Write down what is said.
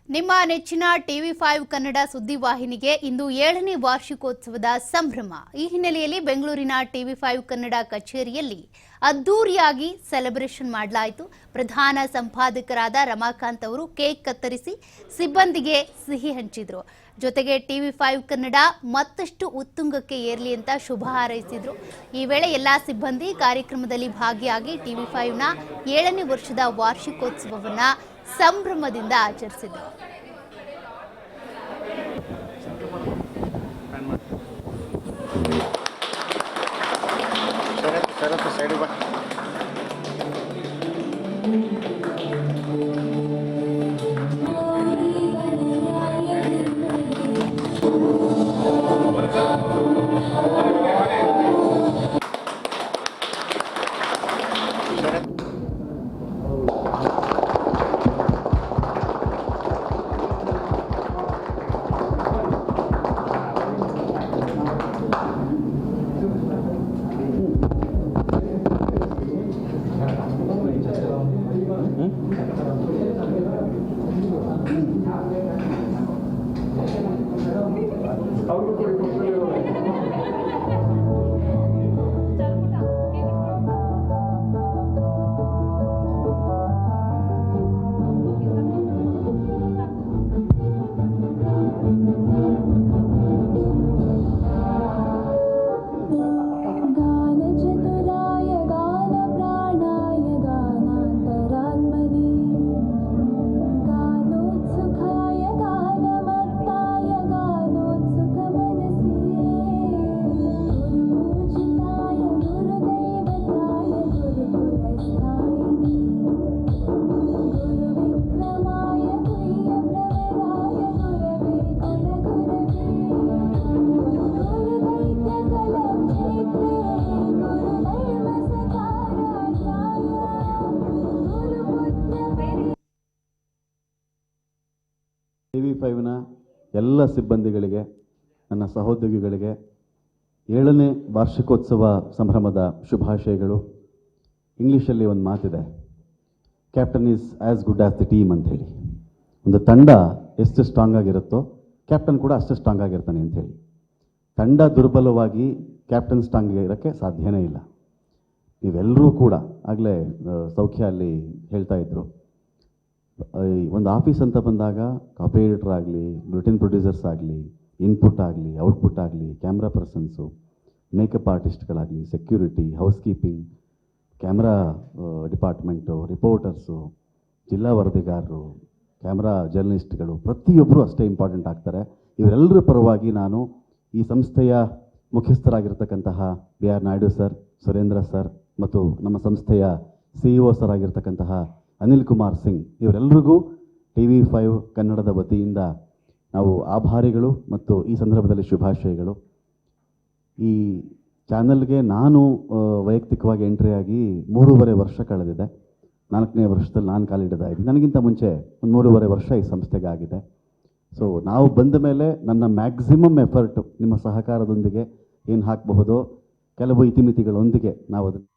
ನಿಮ್ಮ ನೆಚ್ಚಿನ ಟಿವಿ5 ಕನ್ನಡ ಸುದ್ದಿವಾಹಿನಿಗೆ ಇಂದು 7ನೇ ವಾರ್ಷಿಕೋತ್ಸವದ ಸಂಭ್ರಮ. ಈ ಹಿನ್ನೆಲೆಯಲ್ಲಿ ಬೆಂಗಳೂರಿನ ಟಿವಿ5 ಕನ್ನಡ ಕಚೇರಿಯಲ್ಲಿ ಅದ್ದೂರಿಯಾಗಿ ಸೆಲೆಬ್ರೇಷನ್ ಮಾಡಲಾಯಿತು. ಪ್ರಧಾನ ಸಂಪಾದಕರಾದ ರಮಾಕಾಂತ್ ಅವರು ಕೇಕ್ ಕತ್ತರಿಸಿ ಸಿಬ್ಬಂದಿಗೆ ಸಿಹಿ ಹಂಚಿದ್ರು. ಜೊತೆಗೆ ಟಿವಿ5 ಕನ್ನಡ ಮತ್ತಷ್ಟು ಉತ್ತುಂಗಕ್ಕೆ ಏರಲಿ ಅಂತ ಶುಭ ಹಾರೈಸಿದ್ರು. ಈ ವೇಳೆ ಎಲ್ಲಾ ಸಿಬ್ಬಂದಿ ಕಾರ್ಯಕ್ರಮದಲ್ಲಿ ಭಾಗಿಯಾಗಿ ಟಿವಿ5ನ 7ನೇ ವರ್ಷದ ವಾರ್ಷಿಕೋತ್ಸವವನ್ನು ಸಂಭ್ರಮದಿಂದ ಆಚರಿಸಿದರು. ಟಿವಿ5ನ ಎಲ್ಲ ಸಿಬ್ಬಂದಿಗಳಿಗೆ, ನನ್ನ ಸಹೋದ್ಯೋಗಿಗಳಿಗೆ 7ನೇ ವಾರ್ಷಿಕೋತ್ಸವ ಸಂಭ್ರಮದ ಶುಭಾಶಯಗಳು. ಇಂಗ್ಲೀಷಲ್ಲಿ ಒಂದು ಮಾತಿದೆ, captain is as good as the team ಅಂಥೇಳಿ. ಒಂದು ತಂಡ ಎಷ್ಟು ಸ್ಟ್ರಾಂಗ್ ಆಗಿರುತ್ತೋ ಕ್ಯಾಪ್ಟನ್ ಕೂಡ ಅಷ್ಟೇ ಸ್ಟ್ರಾಂಗ್ ಆಗಿರ್ತಾನೆ ಅಂಥೇಳಿ. ತಂಡ ದುರ್ಬಲವಾಗಿ ಕ್ಯಾಪ್ಟನ್ ಸ್ಟ್ರಾಂಗ್ ಇರೋಕ್ಕೆ ಸಾಧ್ಯನೇ ಇಲ್ಲ. ನೀವೆಲ್ಲರೂ ಕೂಡ ಆಗಲೇ ಸೌಖ್ಯ ಅಲ್ಲಿ ಹೇಳ್ತಾ ಇದ್ರು, ಒಂದು ಆಫೀಸ್ ಅಂತ ಬಂದಾಗ ಕಾಪಿ ಎಡಿಟರ್ ಆಗಲಿ, ಬುಲೆಟಿನ್ ಪ್ರೊಡ್ಯೂಸರ್ಸ್ ಆಗಲಿ, ಇನ್ಪುಟ್ ಆಗಲಿ, ಔಟ್ಪುಟ್ ಆಗಲಿ, ಕ್ಯಾಮ್ರಾ ಪರ್ಸನ್ಸು, ಮೇಕಪ್ ಆರ್ಟಿಸ್ಟ್ಗಳಾಗಲಿ, security, house keeping, camera department, reporters, ಜಿಲ್ಲಾ ವರದಿಗಾರರು, ಕ್ಯಾಮ್ರಾ ಜರ್ನಲಿಸ್ಟ್ಗಳು, ಪ್ರತಿಯೊಬ್ಬರು ಅಷ್ಟೇ ಇಂಪಾರ್ಟೆಂಟ್ ಆಗ್ತಾರೆ. ಇವರೆಲ್ಲರ ಪರವಾಗಿ ನಾನು ಈ ಸಂಸ್ಥೆಯ ಮುಖ್ಯಸ್ಥರಾಗಿರ್ತಕ್ಕಂತಹ BR Naidu sir, Surendra sir ಮತ್ತು ನಮ್ಮ ಸಂಸ್ಥೆಯ CEO ಸರ್ ಆಗಿರ್ತಕ್ಕಂತಹ ಅನಿಲ್ ಕುಮಾರ್ ಸಿಂಗ್, ಇವರೆಲ್ಲರಿಗೂ ಟಿವಿ5 ಕನ್ನಡದ ವತಿಯಿಂದ ನಾವು ಆಭಾರಿಗಳು ಮತ್ತು ಈ ಸಂದರ್ಭದಲ್ಲಿ ಶುಭಾಶಯಗಳು. ಈ ಚಾನಲ್ಗೆ ನಾನು ವೈಯಕ್ತಿಕವಾಗಿ ಎಂಟ್ರಿ ಆಗಿ 3.5 ವರ್ಷ ಕಳೆದಿದೆ. 4ನೇ ವರ್ಷದಲ್ಲಿ ನಾನು ಕಾಲಿಡೋದಾಗಿದೆ. ನನಗಿಂತ ಮುಂಚೆ ಒಂದು 3.5 ವರ್ಷ ಈ ಸಂಸ್ಥೆಗೆ ಆಗಿದೆ. ಸೊ ನಾವು ಬಂದ ಮೇಲೆ ನನ್ನ ಮ್ಯಾಕ್ಸಿಮಮ್ ಎಫರ್ಟು ನಿಮ್ಮ ಸಹಕಾರದೊಂದಿಗೆ ಏನು ಹಾಕಬಹುದೋ ಕೆಲವು ಇತಿಮಿತಿಗಳೊಂದಿಗೆ ನಾವು ಅದನ್ನು